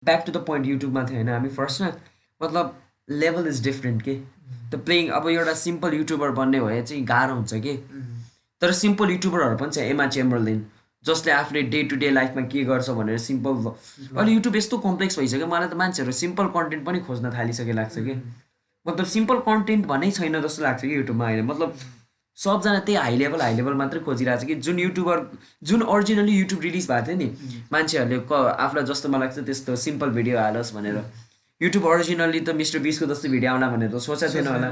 Back to the point युट्युबमा थियो होइन हामी फर्स्टमा मतलब लेभल इज डिफ्रेन्ट के त प्लेइङ अब एउटा सिम्पल युट्युबर बन्ने भए चाहिँ गाह्रो हुन्छ कि तर सिम्पल युट्युबरहरू पनि छ एमा चेम्बरलेन जसले आफ्नो डे टु डे लाइफमा के गर्छ भनेर सिम्पल अहिले युट्युब यस्तो कम्प्लेक्स भइसक्यो मलाई त मान्छेहरू सिम्पल कन्टेन्ट पनि खोज्न थालिसके लाग्छ कि मतलब सिम्पल कन्टेन्ट भन्नै छैन जस्तो लाग्छ कि युट्युबमा अहिले मतलब सबजना त्यही हाई लेभल मात्रै खोजिरहेको छ कि जुन युट्युबर जुन ओरिजिनली युट्युब रिलिज भएको थियो नि मान्छेहरूले आफूलाई जस्तो मलाई लाग्छ त्यस्तो सिम्पल भिडियो हालोस् भनेर युट्युब ओरिजिनली त मिस्टर बिसको जस्तो भिडियो आउला भनेर त सोचेको थिएन होला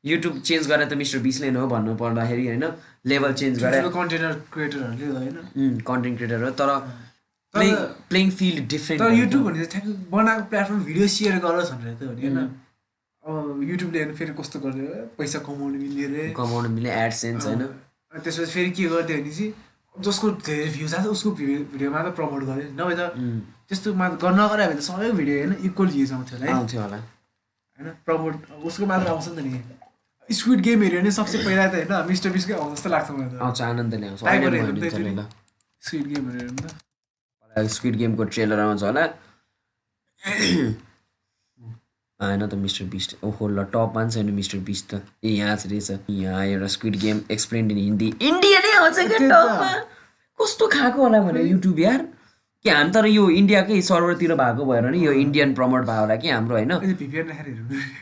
युट्युब चेन्ज गरेर त मिस्टर बिसले नै हो भन्नु पर्दाखेरि होइन लेभल चेन्ज गरेर कन्टेन्ट क्रिएटरहरूले होइन कन्टेन्ट क्रिएटर हो तर प्लेइङ फिल्ड डिफ्रेन्ट तर युट्युब भने चाहिँ बनाएको प्लेटफर्म भिडियो सेयर गरोस् भनेर त हो नि होइन अब युट्युबले हेर्नु फेरि कस्तो गरिदियो पैसा कमाउनु मिल्ने रे कमाउनु मिल्ने एडसेन्स होइन त्यसपछि फेरि के गरिदियो भने चाहिँ जसको धेरै भ्युज आएको उसको भिडियोमा त प्रमोट गर्यो नभए त त्यस्तोमा गर्न नगरे भने त सबै भिडियो होइन इक्वल भ्युज आउँथ्यो होला होइन प्रमोट उसको मात्र आउँछ नि त नि स्क्विड गेम हेऱ्यो भने सबसे पहिला त होइन मिस्टर बिसकै आउँछ जस्तो लाग्छ मलाई त आउँछ आनन्दले आउँछ स्क्विड गेम हेऱ्यो भने त स्क्विड गेमको ट्रेलर आउँछ होला होइन त मिस्टर बिस्ट ओहो ल टपमा पनि छैन मिस्टर बिस्ट त ए यहाँ चाहिँ रहेछ यहाँ एउटा squid game explained in Hindi इन्डियानै आउँछ क्या टपमा कस्तो खाएको होला भने युट्युब यार कि हामी तर यो इन्डियाकै सर्भरतिर भएको भएर नि यो इन्डियन प्रमोट भयो होला कि हाम्रो होइन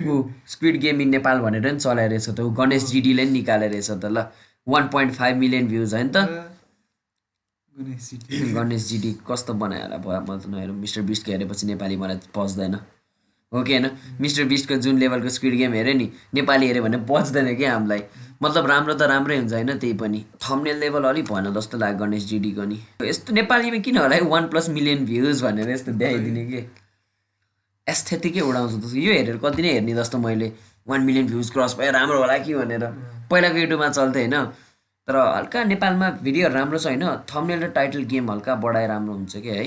ऊ स्क्विड गेम इन नेपाल भनेर नि चलाइरहेछ त ऊ गणेश जिडीले नि निकालेर रहेछ त ल 1.5 मिलियन भ्युज होइन त गणेश जिडी कस्तो बनायो होला भयो म त नहेर मिस्टर बिस्ट हेरेपछि नेपाली मलाई पच्दैन हो कि होइन मिस्टर बिस्टको जुन लेभलको स्क्विड गेम हेऱ्यो नि नेपाली हेऱ्यो भने पच्दैन क्या हामीलाई मतलब राम्रो त राम्रै हुन्छ होइन त्यही पनि थम्बनेल लेभल अलिक भएन जस्तो लाग्यो गणेश जिडीको नि यस्तो नेपालीमा किन होला 1+ मिलियन भ्युज भनेर यस्तो देखाइदिने कि एस्थेटिकै उडाउँछ जस्तो यो हेरेर कति नै हेर्ने जस्तो मैले 1 मिलियन भ्युज क्रस भयो राम्रो होला कि भनेर पहिलाको युट्युबमा चल्थ्यो होइन तर हल्का नेपालमा भिडियोहरू राम्रो छ होइन थम्बनेल र टाइटल गेम हल्का बढाए राम्रो हुन्छ कि है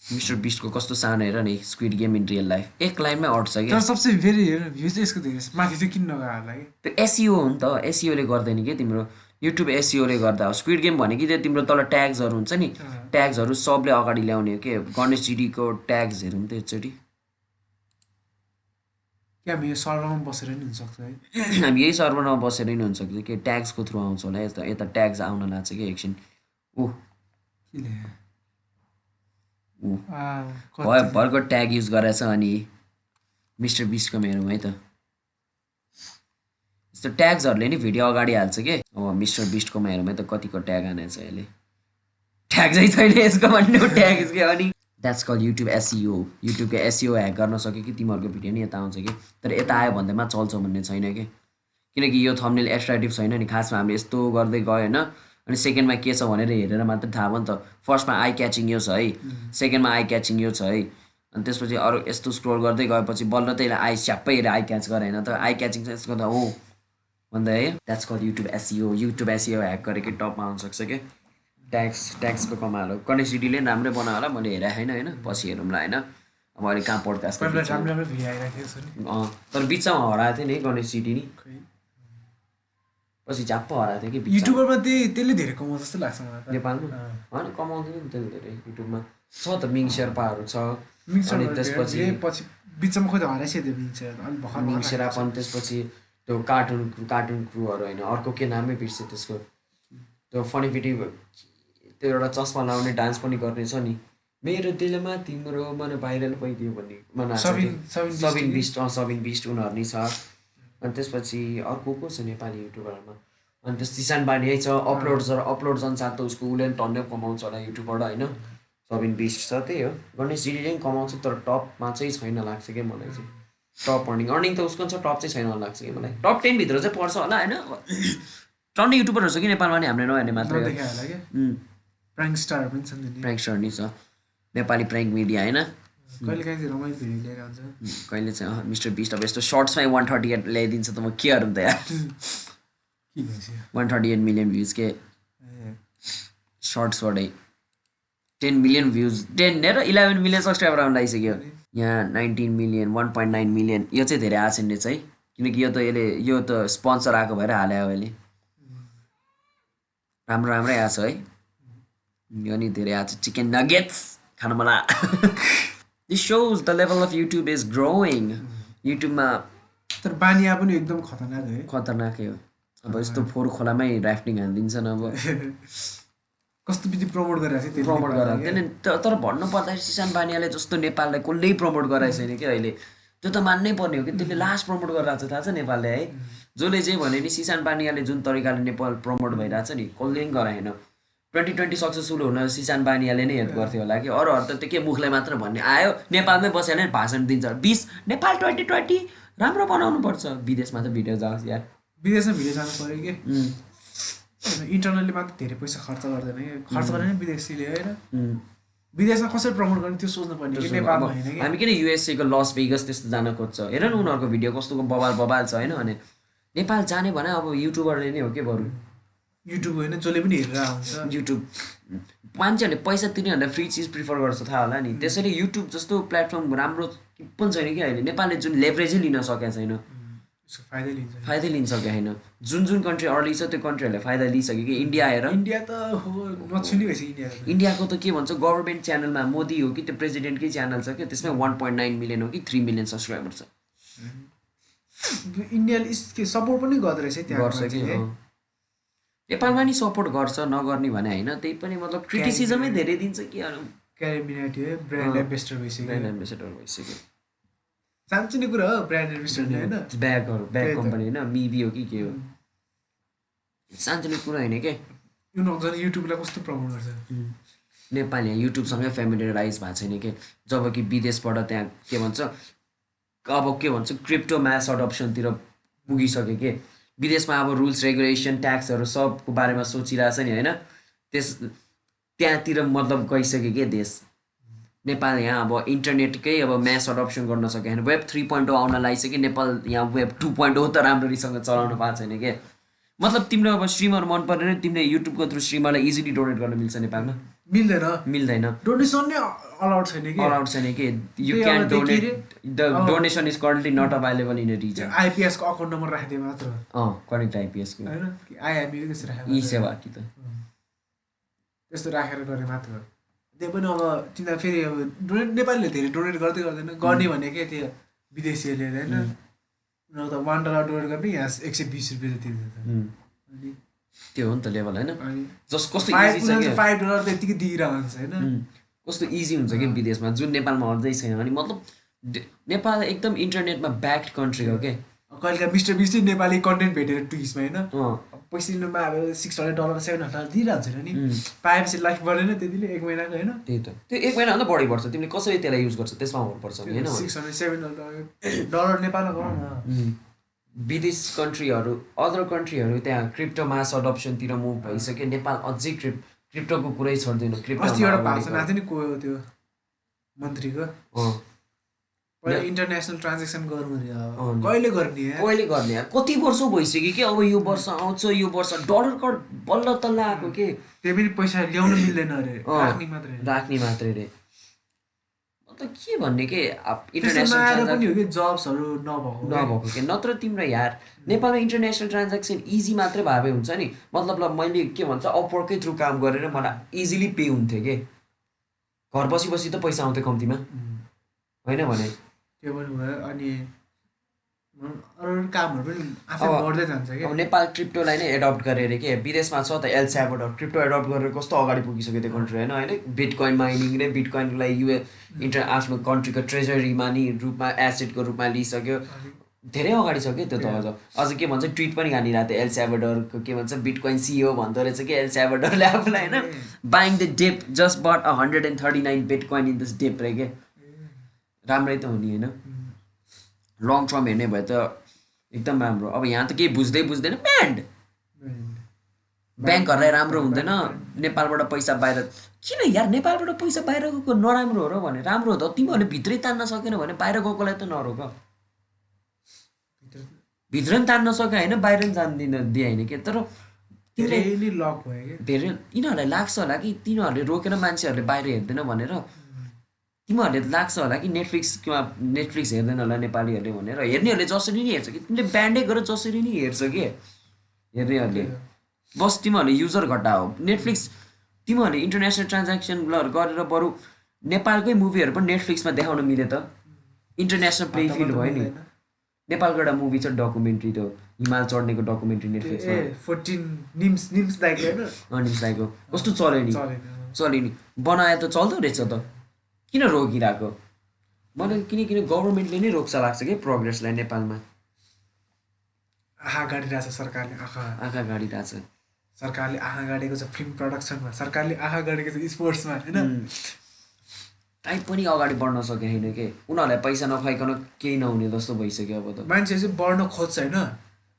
मिस्टर बिस्टको कस्तो सानो हेर नि squid game in real life एक लाइनमै अट्छ कि तर सबसे फेरि भ्युज यसको धेरै माथि चाहिँ किन नगयो होला कि त्यो एसइओ हो नि त एसइओले गर्दैन कि तिम्रो युट्युब एसइओले गर्दा हो स्क्विड गेम भनेको त्यो तिम्रो तल ट्याग्सहरू हुन्छ नि ट्याग्सहरू सबले अगाडि ल्याउने हो कि गणेश जिडीको ट्याग्सहरू पनि त एकचोटि हामी यो सर्भरमा बसेर नि हुनसक्छ है हामी यही सर्भरमा बसेर नि हुनसक्छ कि ट्याग्सको थ्रु आउँछ होला यता यता ट्याग्स आउन लाग्छ कि एकछिन ऊ भयो भरको ट्याग युज गरेछ अनि मिस्टर बिस्टकोमा हेरौँ है त यस्तो ट्याग्सहरूले नि भिडियो अगाडि हाल्छ कि अब मिस्टर बिस्टकोमा हेरौँ है त कतिको ट्याग हानेछ यसले ट्याग चाहिँ छैन यसको भन्ने ट्याग के अनि द्याट्स कल युट्युब एसइओ युट्युबको एसइओ ह्याक गर्न सक्यो कि तिमीहरूको भिडियो नि यता आउँछ कि तर यता आयो भन्दैमा चल्छ भन्ने छैन कि किनकि यो थम्बनेल एट्र्याक्टिभ छैन नि खासमा हामीले यस्तो गर्दै गयो होइन अनि सेकेन्डमा के छ भनेर हेरेर मात्रै थाहा भयो नि त फर्स्टमा आई क्याचिङ यो छ है सेकेन्डमा आई क्याचिङ यो छ है अनि त्यसपछि अरू यस्तो स्क्रोल गर्दै गएपछि बल्ल त यसलाई आई स्याप्पै हेरेर आई क्याच गरे होइन त आई क्याचिङ चाहिँ यसको त हो भन्दा है that's call YouTube SEO hack गरेकै टपमा आउनसक्छ कि ट्याक्सको कमाल हो गणेश जिडीले राम्रै बनायो होला मैले हेरेको छैन होइन पछि हेरौँला होइन अब अहिले कहाँ पोडकास्ट तर बिचमा हराएको थियो नि गणेश जिडी नि पछि झ्याप्प हराएको थियो कि युट्युबरमा त्यसले धेरै कमाउँछ जस्तो लाग्छ मलाई नेपालमा होइन कमाउँदैन नि त्यसले धेरै युट्युबमा छ त मिङ शेर्पाहरू छ अनि त्यसपछि पछि बिचमा खोइ त हराइसक्यो मिङ शेर्पा पनि त्यसपछि त्यो कार्टुन क्रुहरू होइन अर्को के नामै बिर्सेँ त्यसको त्यो फनी भिडियो त्यो एउटा चस्मा लाउने डान्स पनि गर्ने छ नि मेरो दिलमा तिम्रो मन भाइरल भइदियो भन्ने मन सबिन बिस्ट उनीहरू नि छ अनि त्यसपछि अर्को को छ नेपाली युट्युबरमा अनि त्यस सिसान बानी छ अपलोड जनसाथ त उसको उसले पनि टन्नै कमाउँछ होला युट्युबबाट होइन सबिन बिस्ट छ त्यही हो गणेश जिडीले पनि कमाउँछ तर टपमा चाहिँ छैन लाग्छ क्या मलाई चाहिँ टप अर्निङ त उसको छ टप चाहिँ छैन लाग्छ कि मलाई टप 10 भित्र चाहिँ पर्छ होला होइन टन्नै युट्युबरहरू छ कि नेपालमा नि हामीले नहेर्ने मात्रै प्र्याङ्कस्टार नि छ नेपाली प्र्याङ्क मिडिया होइन कहिले चाहिँ मिस्टर बिस्ट अब यस्तो सर्ट्समै 138 ल्याइदिन्छ त म के गरौँ त यार 138 मिलियन भ्युज के सर्ट्सबाटै 10 मिलियन भ्युज 10 र 11 मिलियन सब्सक्राइबर आउनु लागिसक्यो यहाँ 19 मिलियन 1.9 मिलियन यो चाहिँ धेरै आएको छैन रहेछ है किनकि यो त स्पोन्सर आएको भएर हाल्यो अहिले राम्रै आएको छ है यो नि धेरै आएको छ चिकन नगेट्स खान मला this shows the level of YouTube is growing. युट्युबमा तर बानिया पनि एकदम खतरनाक है खतरनाकै हो अब यस्तो फोहोर खोलामै ऱ्याफ्टिङ हानिदिन्छन् अब कस्तो बित्ति प्रमोट गरिरहेको छ प्रमोट गराएको तर भन्नु पर्दाखेरि सिसान बानियाले जस्तो नेपाललाई कसले प्रमोट गराएको छैन कि अहिले त्यो त मान्नै पर्ने हो कि त्यसले लास्ट प्रमोट गरिरहेको छ थाहा छ नेपालले है जसले जे भन्यो नि सिसान बानियाले जुन तरिकाले नेपाल प्रमोट भइरहेको छ नि कसले पनि गराएन 2020 सक्सेसफुल हुन सिसान बानियाले नै हेल्प गर्थ्यो होला कि अरूहरू त त्यो के मुखले मात्र भन्ने आयो नेपालमै बसेर नै भाषण दिन्छ 20 नेपाल 2020 राम्रो बनाउनु पर्छ विदेशमा त भिडियो जाओस् यार विदेशमा भिडियो जानु पर्यो कि इन्टरनली मात्र धेरै पैसा खर्च गर्दैन कि खर्च गरेन विदेशीले होइन विदेशमा कसरी प्रमोट गर्ने त्यो सोच्नु पर्ने कि नेपालमा होइन कि हामी किन युएसए को लस भेगस त्यस्तो जान खोज्छ हेर न उनीहरूको भिडियो कस्तो बबाल छ होइन अनि नेपाल जाने भने अब युट्युबरले नै हो के बरु युट्युब होइन जसले पनि हेरेर आउँछ युट्युब मान्छेहरूले पैसा तिनीहरूलाई फ्री चिज प्रिफर गर्छ थाहा होला नि त्यसैले युट्युब जस्तो प्लेटफर्म राम्रो पनि छैन कि अहिले नेपालले जुन लेभरेजै लिन सकेको छैन फाइदै लिन सकेको छैन जुन कन्ट्री अर्ली छ त्यो कन्ट्रीहरूले फाइदा लिइसक्यो कि इन्डिया हेर इन्डिया त नछुने भएछ इन्डियाको त के भन्छ गभर्मेन्ट च्यानलमा मोदी हो कि त्यो प्रेसिडेन्टकै च्यानल छ कि त्यसमा 1.9 मिलियन हो कि 3 मिलियन सब्सक्राइबर छ इन्डियाले सपोर्ट पनि गर्दो रहेछ त्यहाँ गर्छ कि नेपालमा नि सपोर्ट गर्छ नगर्ने भने होइन त्यही पनि मतलब क्रिटिसिजमै धेरै दिन्छ कि क्यारिमिनाटी है ब्रान्ड एम्बेसडर भइसक्यो साँच्चै कुरा हो ब्रान्ड एम्बेसडर होइन ब्याग कम्पनी होइन मिबी हो कि के हो साँच्चै कुरा होइन के उनीहरू युट्युबलाई कस्तो प्रमोट गर्छ नेपाल यहाँ युट्युबसँगै फेमिलियराइज भएको छैन कि जब कि विदेशबाट त्यहाँ के भन्छ अब के भन्छ क्रिप्टो मास अडप्सनतिर पुगिसक्यो कि विदेशमा अब रुल्स रेगुलेसन ट्याक्सहरू सबको बारेमा सोचिरहेछ नि होइन त्यहाँतिर मतलब गइसक्यो कि देश नेपाल यहाँ अब इन्टरनेटकै अब म्यास अडप्सन गर्न सक्यो होइन वेब 3.0 आउन लागिसक्यो नेपाल यहाँ वेब 2.0 त राम्ररीसँग चलाउन पाएको छैन कि मतलब तिम्रो अब स्ट्रिमर मन परेन तिमीले युट्युबको थ्रु स्ट्रिमरलाई इजिली डोनेट गर्न मिल्छ नेपालमा मिल्दैन डोनेसन नै अलाउड छैन कि you can donate the donation is currently not available in a region IPS को अकाउन्ट नम्बर राखिदिए मात्र करेक्ट आइपिएस को हैन कि आइएमबी त्यसो राखेको ई सेवा कि त त्यस्तो राखेर गरे मात्र त्यो पनि अब तिनीहरू फेरि अब डोनेट नेपालीले धेरै डोनेट गर्दैन गर्ने भने के त्यो विदेशीहरूले होइन उनीहरू त $1 डोनेट गर्ने यहाँ 120 रुपियाँ जति दिन्छ त्यो हो नि त लेभल होइन जस कस्तो इजी छ कि $5 त यतिकै दिइरहेको हुन्छ होइन कस्तो इजी हुन्छ कि विदेशमा जुन नेपालमा अझै छैन अनि मतलब नेपाल एकदम इन्टरनेटमा ब्याक्ड कन्ट्री हो के कहिले मिस्टर बिस्टले नेपाली कन्टेन्ट भेटेर ट्विटमा होइन पैसा दिनुमा अब $600 $700 दिइरहन्छ नि पाएपछि लाइफ बढेन त्यतिले 1 महिनाको होइन त्यही त त्यो 1 महिनाभन्दा बढी पर्छ तिमीले कसरी त्यसलाई युज गर्छ त्यसमा हुनुपर्छ नि होइन $600-700 नेपालमा गरौँ न विदेश कन्ट्रीहरू अदर कन्ट्रीहरू त्यहाँ क्रिप्टो मास अडप्सनतिर मुभ भइसक्यो नेपाल अझै क्रिप्टोको कुरै छोड्दैन क्रिप्टो अस्ति एउटा भाषण आएको थियो नि को त्यो मन्त्रीको इन्टरनेसनल ट्रान्जेक्सन गर्नु कहिले गर्ने कति वर्ष भइसक्यो कि अब यो वर्ष आउँछ यो वर्ष डलर कड बल्ल तल्ल आएको के त्यही पनि पैसा ल्याउन मिल्दैन अरे राख्ने मात्रै रे त के भन्ने के इन्टरनेसनल पनि हो कि जब्सहरू नभएको के नत्र तिम्रो यार नेपालमा इन्टरनेसनल ट्रान्जेक्सन इजी मात्रै भए हुन्छ नि मतलब मैले के भन्छ अपवर्ककै थ्रु काम गरेर मलाई इजिली पे हुन्थ्यो कि घर बसी त पैसा आउँथ्यो कम्तीमा होइन भने त्यो पनि भयो अनि अरू कामहरू पनि आफै बढ्दै जान्छ कि अब नेपाल क्रिप्टोलाई नै एडप्ट गरेर के विदेशमा छ त एल स्याल्भाडोर क्रिप्टो एडप्ट गरेर कस्तो अगाडि पुगिसक्यो त्यो कन्ट्री होइन बिटकोइन माइनिङ र बिटकोइनलाई आफ्नो कन्ट्रीको ट्रेजरीमा नि रूपमा एसेटको रूपमा लिइसक्यो धेरै अगाडि छ कि त्यो त अझ के भन्छ ट्विट पनि हानिरहेको थियो एल स्याल्भाडोरको के भन्छ बिटकोइन सिइओ भन्दो रहेछ कि एल स्याल्भाडोरले आफूलाई होइन buying the dip just but 139 bitcoin in this dip रे के राम्रै त हो नि होइन लङ टर्म हेर्ने भए त एकदम राम्रो अब यहाँ त केही बुझ्दैन ब्यान्ड ब्याङ्कहरूलाई राम्रो हुँदैन नेपालबाट पैसा बाहिर किन यार नेपालबाट पैसा बाहिर गएको नराम्रो हो र भने राम्रो हो त तिमीहरूले भित्रै तान्न सकेन भने बाहिर गएकोलाई त नरोक भित्र पनि तान्न सक्यो होइन बाहिर पनि जान दिए होइन कि तर धेरै लक भयो धेरै यिनीहरूलाई लाग्छ होला कि तिनीहरूले रोकेर मान्छेहरूले बाहिर हेर्दैन भनेर तिमीहरूले लाग्छ होला कि नेटफ्लिक्स हेर्दैन होला नेपालीहरूले भनेर हेर्नेहरूले जसरी नै हेर्छ कि तिमीले ब्यान्डै गरेर जसरी नै हेर्छ कि हेर्नेहरूले बस तिमीहरूले युजर घटा हो नेटफ्लिक्स तिमीहरूले इन्टरनेसनल ट्रान्ज्याक्सन गरेर बरु नेपालकै मुभीहरू पनि नेटफ्लिक्समा देखाउन मिल्यो त इन्टरनेसनल प्ले फिल्ड भयो नि नेपालको एउटा मुभी छ डकुमेन्ट्री त्यो हिमाल चढ्नेको डकुमेन्ट्री नेटफ्लिक्समा ए 14 निम्स दाइको हैन अनिस दाइको कस्तो चल्यो नि चलेन चल्यो नि बनाए त चल्दो रहेछ त किन रोकिरहेको मलाई किनकि गभर्मेन्टले नै रोक्छ लाग्छ कि प्रोग्रेसलाई नेपालमा आँखा गाडिरहेछ सरकारले आँखा गाडिरहेछ सरकारले आँखा गाडेको छ फिल्म प्रडक्सनमा सरकारले आँखा गाडेको छ स्पोर्ट्समा हैन काहीँ पनि अगाडि बढ्न सके छैन के उनीहरूलाई पैसा नखुवाइकन केही नहुने जस्तो भइसक्यो अब त मान्छे चाहिँ बढ्न खोज्छ हैन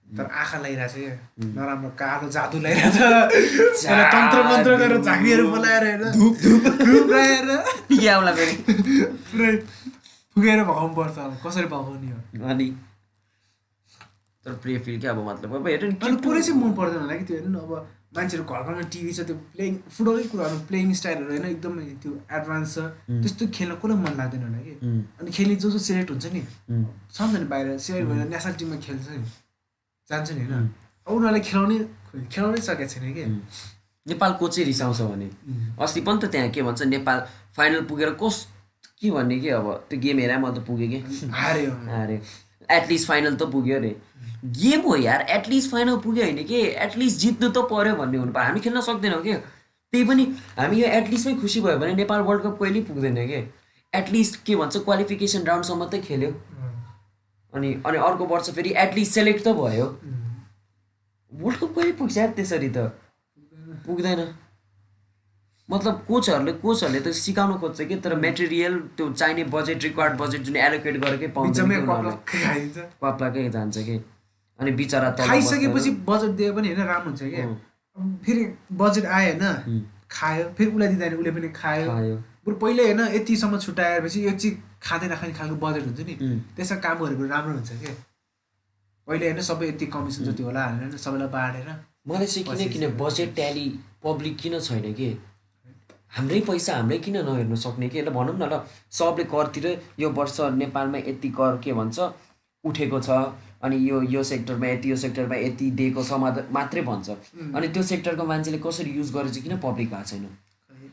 तर आँखा लगाइरहेछ क्या नराम्रो कालो जादु लगाइरहेछ तन्त्र मन्त्र गरेर झाँक्रीहरू बोलाएर हैन धुप लगाएर के आउला फेरि पुरै फुकेर भगाउनु पर्छ अब कसरी भगाउने हो अनि तर प्ले फिल्ड के अब मतलब अब हेर्नु नि अनि पुरै चाहिँ मन पर्दैन होला कि त्यो हेर्नु अब मान्छेहरू घर घरमा टिभी छ त्यो प्लेइङ फुटबलकै कुराहरू प्लेइङ स्टाइलहरू होइन एकदमै त्यो एडभान्स छ त्यस्तो खेल्न कसलाई मन लाग्दैन होला कि अनि खेल्ने जो सिलेक्ट हुन्छ नि सम्झ नि बाहिर सिलेक्ट भएर नेसनल टिममा खेल्छ नि जान्छ नि होइन अब उनीहरूले खेलाउनै सकेको छैन कि नेपाल कोचै रिसाउँछ भने अस्ति पनि त त्यहाँ के भन्छ नेपाल फाइनल पुगेर के भन्ने कि अब त्यो गेम हेरेर म त पुगेँ कि हार्यो एटलिस्ट फाइनल त पुग्यो अरे गेम हो यार एटलिस्ट फाइनल पुग्यो होइन कि एटलिस्ट जित्नु त पर्यो भन्ने हुनु पर्यो हामी खेल्न सक्दैनौँ कि त्यही पनि हामी यो एटलिस्टमै खुसी भयो भने नेपाल वर्ल्ड कप कहिल्यै पुग्दैन कि एटलिस्ट के भन्छ क्वालिफिकेसन राउन्डसम्म त खेल्यो अनि अर्को वर्ष फेरि एटलिस्ट सेलेक्ट त भयो वर्ल्ड कप कहिले पुग्छ यार त्यसरी त पुग्दैन मतलब कोचहरूले त सिकाउन खोज्छ कि तर मेटेरियल त्यो चाहिने बजेट रिक्वायर्ड बजेट जुन एलोकेट गरेकै पाउँदैन कप्लाकै जान्छ कि अनि बिचरा खाइसकेपछि बजेट दिए पनि होइन राम्रो हुन्छ कि फेरि बजेट आयो होइन खायो फेरि उसलाई दिँदैन उसले पनि खायो बरु पहिले होइन यतिसम्म छुट्याएपछि यो चिज खाँदै नखाने खालको बजेट हुन्छ नि त्यसमा काम गरेको राम्रो हुन्छ कि पहिले होइन सबै यति कमिसन जति होला होइन सबैलाई बाँडेर मलाई चाहिँ किन बजेट ट्याली पब्लिक किन छैन कि हाम्रै पैसा हाम्रै किन नहेर्न सक्ने कि ल भनौँ न ल सबले करतिर यो वर्ष नेपालमा यति कर के भन्छ उठेको छ अनि यो सेक्टरमा यति यो सेक्टरमा यति दिएको छ मात्रै भन्छ अनि त्यो सेक्टरको मान्छेले कसरी युज गरेर चाहिँ किन पब्लिक भएको छैन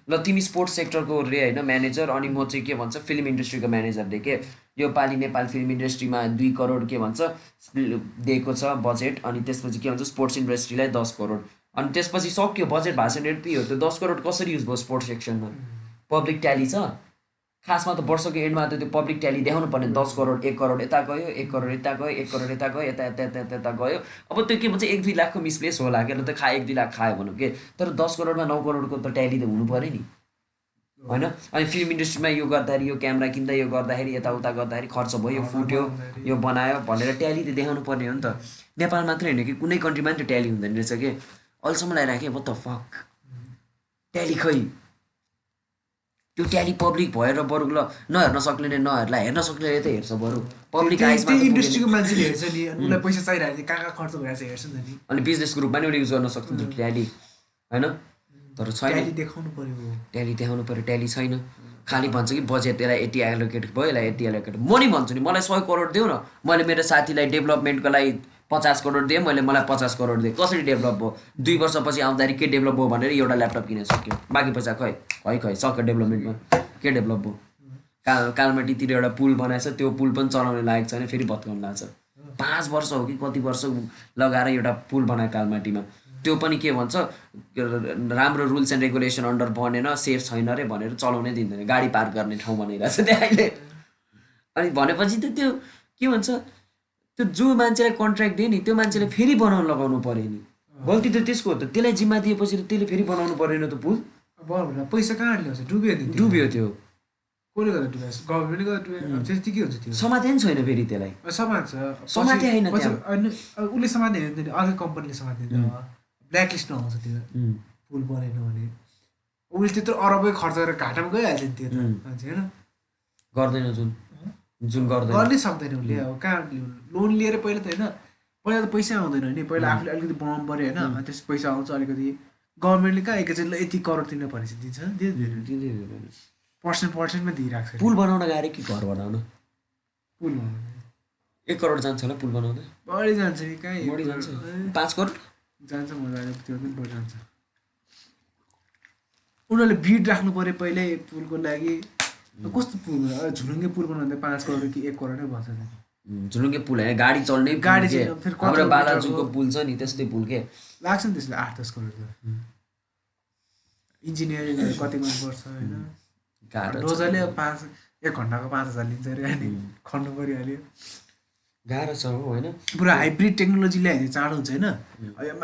ल तिमी स्पोर्ट्स सेक्टरको रे होइन म्यानेजर अनि म चाहिँ के भन्छ फिल्म इन्डस्ट्रीको म्यानेजरले के यो पालि नेपाल फिल्म इन्डस्ट्रीमा 2 करोड के भन्छ दिएको छ बजेट अनि त्यसपछि के भन्छ स्पोर्ट्स इन्डस्ट्रीलाई 10 करोड अनि त्यसपछि सक्यो बजेट भाषण एडपी हो त्यो 10 करोड कसरी युज भयो स्पोर्ट्स सेक्सनमा पब्लिक ट्याली छ खासमा त वर्षको एन्डमा त त्यो पब्लिक ट्याली देखाउनु पर्ने 10 करोड 1 करोड यता गयो 1 करोड यता गयो 1 करोड यता गयो यता गयो अब त्यो के भन्छ 1-2 लाखको मिसप्लेस होला के त खायो 1-2 लाख खायो भनौँ के तर 10 करोडमा 9 करोडको त ट्याली त हुनु पऱ्यो नि होइन अनि फिल्म इन्डस्ट्रीमा यो गर्दाखेरि यो क्यामेरा किन्दा यो गर्दाखेरि यताउता गर्दाखेरि खर्च भयो यो फुट्यो यो बनायो भनेर ट्याली त देखाउनु पर्ने हो नि त नेपाल मात्रै होइन कि कुनै कन्ट्रीमा नि त्यो ट्याली हुँदैन रहेछ कि अहिलेसम्म लगाइराखेँ what the fuck ट्याली खै त्यो ट्याली पब्लिक भएर बरु ल नहेर्न सक्नेले नहेर्ला हेर्न सक्नेले त हेर्छ बरु पब्लिक आइसमा इन्डस्ट्रीको मान्छेले हेर्छ नि अनि उनीलाई पैसा चाहिरहेको थियो कहाँ खर्च भइरहेछ हेर्छ नि अनि बिजनेस ग्रुपमा नि युज गर्न सक्छ त्यो ट्याली होइन तर छैन ट्याली देखाउनु पर्यो ट्याली देखाउनु पर्यो ट्याली छैन खालि भन्छ कि बजेट यसलाई यति एलोकेट भयो यसलाई यति एलोकेट म नि भन्छु नि मलाई 100 करोड देऊ न मैले मेरो साथीलाई डेभलपमेन्टको लागि 50 करोड दिएँ मलाई 50 करोड दिएँ कसरी डेभलप भयो 2 वर्षपछि आउँदाखेरि के डेभलप भयो भनेर एउटा ल्यापटप किन सक्यो बाँकी पैसा खै सक्यो डेभलपमेन्टमा के डेभलप भयो कालमाटीतिर एउटा पुल बनाएछ त्यो पुल पनि चलाउने लायक छैन फेरि भत्काउन लाग्छ 5 वर्ष हो कि कति वर्ष लगाएर एउटा पुल बनायो कालमाटीमा त्यो पनि के भन्छ राम्रो रुल्स एन्ड रेगुलेसन अन्डर बनेन सेफ छैन रे भनेर चलाउनै दिँदैन गाडी पार्क गर्ने ठाउँ बनाइरहेछ त्यहाँ अहिले अनि भनेपछि त त्यो के भन्छ त्यो जो मान्छेलाई कन्ट्र्याक्ट दियो नि त्यो मान्छेले फेरि बनाउन लगाउनु पर्यो नि गल्ती त त्यसको हो त त्यसलाई जिम्मा दिएपछि त त्यसले फेरि बनाउनु परेन त पुल पैसा कहाँ ल्याउँछ डुब्यो त्यो कसले गर्दा डुब्यो गभर्मेन्टले गर्दा डुब्यो त्यति के हुन्छ त्यो समाधान छैन फेरि त्यसलाई समाते होइन उसले समात्दैन अर्कै कम्पनीले समात्दैन ब्ल्याकलिस्ट नआउँछ त्यो पुल बनेन भने उसले त्यत्रो अरबै खर्च गरेर घाटामा गइहाल्छ नि त्यो त मान्छे होइन गर्दैन जुन गर्दैन गर्नै सक्दैन उसले अब कहाँ लोन लिएर पहिला त होइन पहिला त पैसा आउँदैन नि पहिला आफूले अलिकति बनाउनु पऱ्यो होइन त्यस पैसा आउँछ अलिकति गभर्मेन्टले कहाँ एकैचोटि यति करोड तिर्न भनेपछि दिन्छ दिँदैन पर्सेन्टमा दिइरहेको छ पुल बनाउन गाह्रो कि घर बनाउन पुल बनाउन 1 करोड जान्छ होला पुल बनाउँदा बढी जान्छ नि कहीँ बढी जान्छ 5 करोड जान्छ मजाले त्यो पनि बढी जान्छ उनीहरूले बिड राख्नु पऱ्यो पहिल्यै पुलको लागि कस्तो पुल झुलुङ्गे पुल बनाउँदा 5 करोड कि 1 करोडै भन्छ झुलुङ्गे पुल होइन गाडी चल्ने गाडी पुल के चाहिँ फेरि कति हाम्रो किलोमिटरको- बालाजुको पुल छ नि त्यस्तै पुल के लाग्छ नि त्यसले 8-10 करोड त इन्जिनियरिङ कति गर्नुपर्छ होइन गाह्रो छ डोजरले 1 घन्टाको 5,000 लिन्छ अरे अनि खन्नु परिहाल्यो गाह्रो छ हो होइन पुरा हाइब्रिड टेक्नोलोजी ल्याइदियो चाँडो हुन्छ होइन अब यो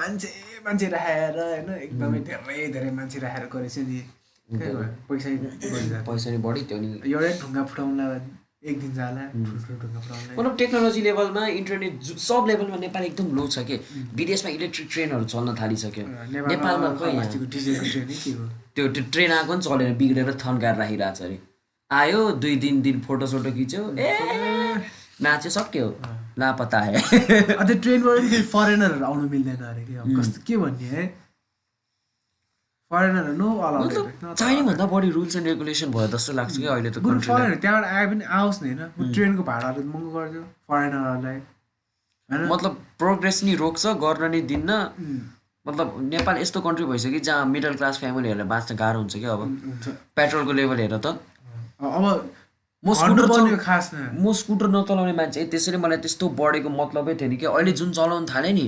मान्छे राखेर होइन एकदमै धेरै धेरै मान्छे राखेर गरेछ नि पैसा बढिरहेको पैसा नि बढी त्यो नि एउटै ढुङ्गा फुटाउनलाई 1 दिन जाला ठुल्ठुलो ढुङ्गा फुटाउनलाई मतलब टेक्नोलोजी लेभलमा इन्टरनेट सब लेभलमा नेपाल एकदम लो छ के विदेशमा इलेक्ट्रिक ट्रेनहरू चल्न थालिसक्यो नेपालमा खोइ यहाँ डिजेलको ट्रेन के हो त्यो ट्रेन आएको पनि चलेन बिग्रेर थन्काएर राखिरहेको छ अरे आयो 2 दिन फोटोसोटो खिच्यो नाच्यो सक्यो लापता आयो अन्त ट्रेनबाट पनि फेरि फरेनरहरू आउनु मिल्दैन अरे कि अब कस्तो के भन्ने है फरेनरहरू नो अलाउड मतलब चाहिनेभन्दा बढी रुल्स एन्ड रेगुलेसन भयो जस्तो लाग्छ कि अहिले त कन्ट्री फरेनर त्यहाँबाट आए पनि आओस् न होइन ट्रेनको भाडाहरू महँगो गरिदियो फरेनरहरूलाई होइन मतलब प्रोग्रेस नि रोक्छ गर्न नि दिन्न मतलब नेपाल यस्तो कन्ट्री भइसक्यो जहाँ मिडल क्लास फ्यामिलीहरूलाई बाँच्न गाह्रो हुन्छ क्या अब हुन्छ पेट्रोलको लेभल हेर त अब म स्कुटर बन्यो खास न म स्कुटर नचलाउने मान्छे त्यसैले मलाई त्यस्तो बढेको मतलबै थिएन कि अहिले जुन चलाउन थालेँ नि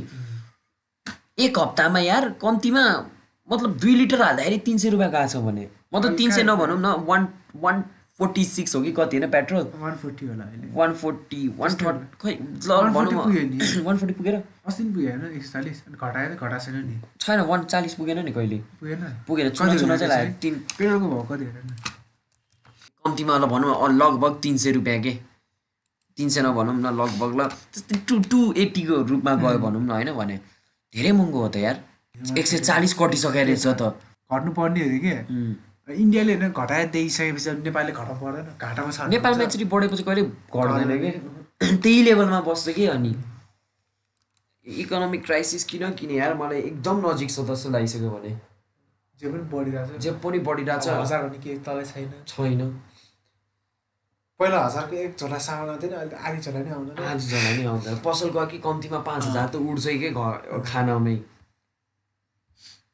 1 हप्तामा यार कम्तीमा मतलब 2 लिटर हाल्दाखेरि 300 रुपियाँ गएको छ भने मतलब 300 नभनौँ न 146 हो कि कति होइन पेट्रोल 140 होला अहिले 140 130 खै ल 140 भनौँ पुग्यो नि 140 पुगेर अस्ति पनि पुग्यो होइन 140 अनि घटाएको छैन नि छैन 140 पुगेन नि कहिले पुगेन चुना चाहिँ लाग्यो 3 पेट्रोलको भाउ कति हेर न कम्तीमा ल भनौँ लगभग 300 रुपियाँ के 300 नभनौँ न लगभग ल त्यस्तै 280 को रूपमा गयो भनौँ न होइन भने धेरै महँगो हो त यार 140 कटिसकेको रहेछ त घट्नु पर्ने हो कि इन्डियाले होइन घटाएर देखिसकेपछि नेपालले घटाउनु पर्दैन घाटामा छ नेपालमा एकचोटि बढेपछि कहिले घट्दैन कि त्यही लेभलमा बस्छ कि अनि इकोनोमिक क्राइसिस किन यार मलाई एकदम नजिक छ जस्तो लागिसक्यो भने जे पनि बढिरहेको छ जे पनि बढिरहेको छ 1000 भने के तलै छैन पहिला 1000 को एक झोला सामान आउँदैन अहिले आधी झोला नै आउँदैन आधी झोला नि आउँदैन पसल गयो कि कम्तीमा 5000 त उड्छ कि खानामै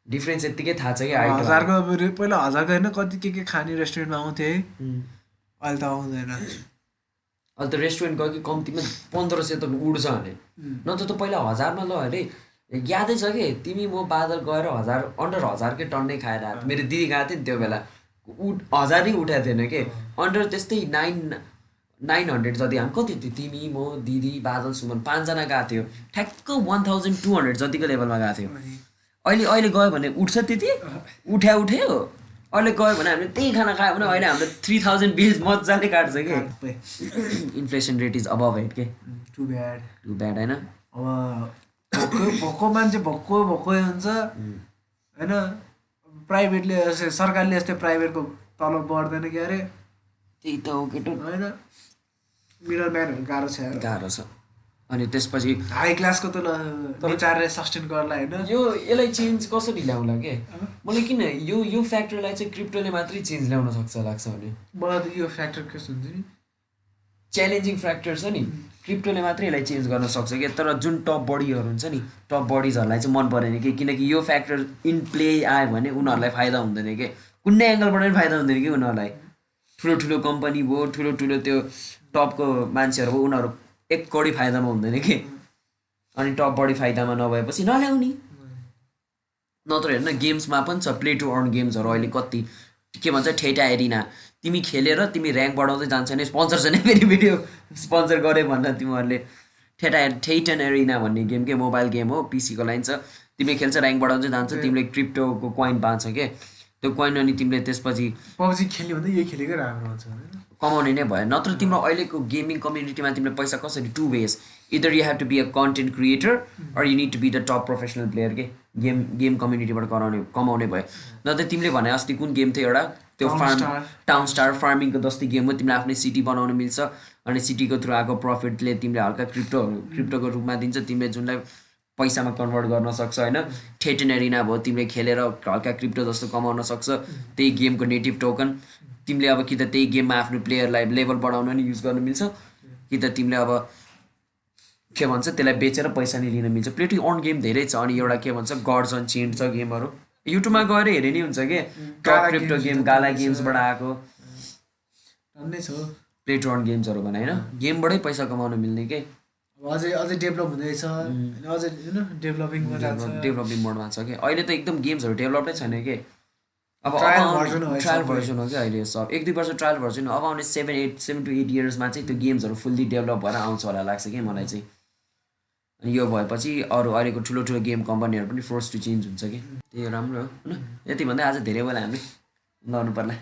डिफरेन्स यतिकै थाहा छ कि 1000 को पहिला 1000 को होइन कति के खाने रेस्टुरेन्टमा आउँथे अहिले त आउँदैन अहिले त रेस्टुरेन्ट गयो कि कम्तीमा 1500 त उड्छ भने नत्र त पहिला 1000 मा ल अरे यादै छ कि तिमी म बादल गएर 1000 अन्डर 1000 के टन्नै खाएर आएको मेरो दिदी गएको थियो नि त्यो बेला 1000 नै उठाएको थिएन कि अन्डर त्यस्तै 900 जति हामी कति थियो तिमी म दिदी बादल सुमन 5 जना गएको थियो ठ्याक्क 1200 जतिको लेभलमा गएको थियो अहिले गयो भने उठ्छ त्यति उठ्यो अहिले गयो भने हामीले त्यही खाना खायो भने अहिले हाम्रो 3000 बिल मजाले काट्छ कि इन्फ्लेसन रेट इज अबभ हेड के टु ब्याड होइन अब भक्कु मान्छे भक्कु हुन्छ होइन प्राइभेटले सरकारले यस्तै प्राइभेटको तलब बढ्दैन कि अरे त्यही त हो केटो होइन मिडल म्यानहरू गाह्रो छ अनि त्यसपछि हाई क्लासको त विचारले सस्टेन गर्ला होइन यसलाई चेन्ज कसरी ल्याउला के मलाई किन यो फ्याक्टरलाई चाहिँ क्रिप्टोले मात्रै चेन्ज ल्याउन सक्छ लाग्छ भने मलाई त यो फ्याक्टर के हुन्छ नि च्यालेन्जिङ फ्याक्टर छ नि क्रिप्टोले मात्रै यसलाई चेन्ज गर्न सक्छ कि तर जुन टप बडीहरू हुन्छ नि टप बडिजहरूलाई चाहिँ मन परेन कि किनकि यो फ्याक्टर इन प्ले आयो भने उनीहरूलाई फाइदा हुँदैन कि कुनै एङ्गलबाट पनि फाइदा हुँदैन कि उनीहरूलाई ठुलो कम्पनी भयो ठुलो त्यो टपको मान्छेहरू भयो उनीहरू 1 करोड फाइदामा हुँदैन कि अनि टप बडी फाइदामा नभएपछि नल्याउने नत्र हेर्न गेम्समा पनि छ प्ले टु अर्न गेम्सहरू अहिले कति के भन्छ ठेटा एरिना तिमी खेलेर तिमी ऱ्याङ्क बढाउँदै जान्छ नि स्पोन्सर छ नि फेरि भिडियो स्पोन्सर गरे भनेर तिमीहरूले ठेटन एरिना भन्ने गेम के मोबाइल गेम हो पीसीको लाइन छ तिमीले खेल्छ ऱ्याङ्क बढाउँदै जान्छ तिमीले क्रिप्टोको कोइन पाउँछ के त्यो कोइन अनि तिमीले त्यसपछि पब्जी खेल्ने भन्दा यो खेलेकै राम्रो हुन्छ हैन कमाउने नै भयो नत्र तिम्रो अहिलेको गेमिङ कम्युनिटीमा तिमीले पैसा कसरी 2 ways either you have to be a content creator or you need to be the top professional player के गेम कम्युनिटीबाट कमाउने भयो नत्र तिमीले भने अस्ति कुन गेम थियो एउटा त्यो टाउन स्टार फार्मिङको जस्तै गेम हो तिमीले आफ्नै सिटी बनाउन मिल्छ अनि सिटीको थ्रु आएको प्रफिटले तिमीले हल्का क्रिप्टोको रूपमा दिन्छ तिमीले जुनलाई पैसामा कन्भर्ट गर्न सक्छ होइन ठेटन एरिना भयो तिमीले खेलेर हल्का क्रिप्टो जस्तो कमाउन सक्छ त्यही गेमको नेटिभ टोकन तिमीले अब कि त त्यही गेममा आफ्नो प्लेयरलाई लेभल बढाउन नि युज गर्न मिल्छ कि त तिमीले अब के भन्छ त्यसलाई बेचेर पैसा नि लिन मिल्छ प्ले टु अर्न गेम धेरै छ अनि एउटा के भन्छ गड्स अनचेन्ड छ गेमहरू युट्युबमा गएर हेरे नि हुन्छ कि टप क्रिप्टो गेम गाला गेम्सबाट आएको राम्रै छ प्ले टु अर्न गेम्सहरू भने होइन गेमबाटै पैसा कमाउन मिल्ने के अब अझै डेभलप हुँदैछ होइन अझै होइन डेभलपिङमा जान्छ डेभलपिङ मोडमा छ कि अहिले त एकदम गेम्सहरू डेभलपै छैन कि अब Trial version हो ट्रायल सबै। भर्जन हो कि अहिले सब 1-2 वर्ष ट्रायल भर्जन हो अब आउने 7 to 8 इयर्समा चाहिँ त्यो गेम्सहरू फुल्ली डेभलप भएर आउँछ होला लाग्छ कि मलाई चाहिँ अनि यो भएपछि अरू अहिलेको ठुलो ठुलो गेम कम्पनीहरू पनि फोर्स टु चेन्ज हुन्छ कि त्यही राम्रो हो होइन यति भन्दै आज धेरै बेला हामी गर्नु पर्ला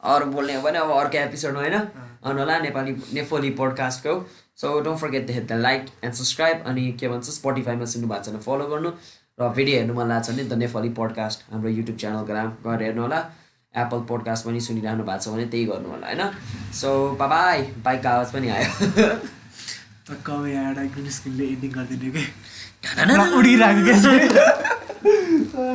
अरू बोल्ने हो भने अब अर्को एपिसोडमा होइन आउनु होला नेपाली पोडकास्टको so don't forget the hit the like and subscribe अनि के भन्छ स्पोटिफाईमा सुन्नु भएको छ भने फलो गर्नु र भिडियो हेर्नु मन लाग्छ भने द नेपाली पोडकास्ट हाम्रो युट्युब च्यानलको नाम गएर हेर्नु होला एप्पल पोडकास्ट पनि सुनिरहनु भएको छ भने त्यही गर्नु होला होइन सो बाई बाइकको आवाज पनि आयो कमै एउटा ग्रिन स्क्रिनले एडिङ गरिदिने कि उडिरहेको क्या